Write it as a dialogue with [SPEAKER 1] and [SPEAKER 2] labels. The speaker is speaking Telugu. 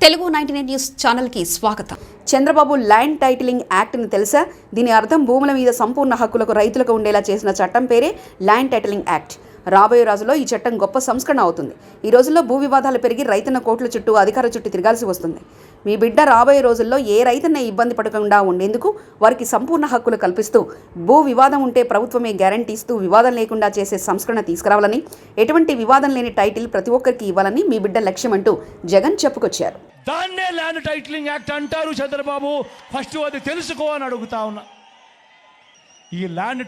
[SPEAKER 1] తెలుగు 99 న్యూస్ ఛానల్కి స్వాగతం. చంద్రబాబు ల్యాండ్ టైటిలింగ్ యాక్ట్ని తెలుసా? దీని అర్థం భూముల మీద సంపూర్ణ హక్కులకు రైతులకు ఉండేలా చేసిన చట్టం పేరే ల్యాండ్ టైటిలింగ్ యాక్ట్. రాబోయే రోజుల్లో ఈ చట్టం గొప్ప సంస్కరణ అవుతుంది. ఈ రోజుల్లో భూ వివాదాలు పెరిగి రైతన్న కోట్ల చుట్టూ అధికార చుట్టూ తిరగాల్సి వస్తుంది. మీ బిడ్డ రాబోయే రోజుల్లో ఏ రైతన్న ఇబ్బంది పడకుండా ఉండేందుకు వారికి సంపూర్ణ హక్కులు కల్పిస్తూ భూ వివాదం ఉంటే ప్రభుత్వమే గ్యారంటీ ఇస్తూ వివాదం లేకుండా చేసే సంస్కరణ తీసుకురావాలని, ఎటువంటి వివాదం లేని టైటిల్ ప్రతి ఒక్కరికి ఇవ్వాలని మీ బిడ్డ లక్ష్యం అంటూ జగన్ చెప్పుకొచ్చారు.
[SPEAKER 2] దాన్నే ల్యాండ్ టైటిలింగ్ యాక్ట్ అంటారు. చంద్రబాబు ఫస్ట్ అది తెలుసుకో అని అడుగుతా ఉన్నా. ఈ ల్యాండ్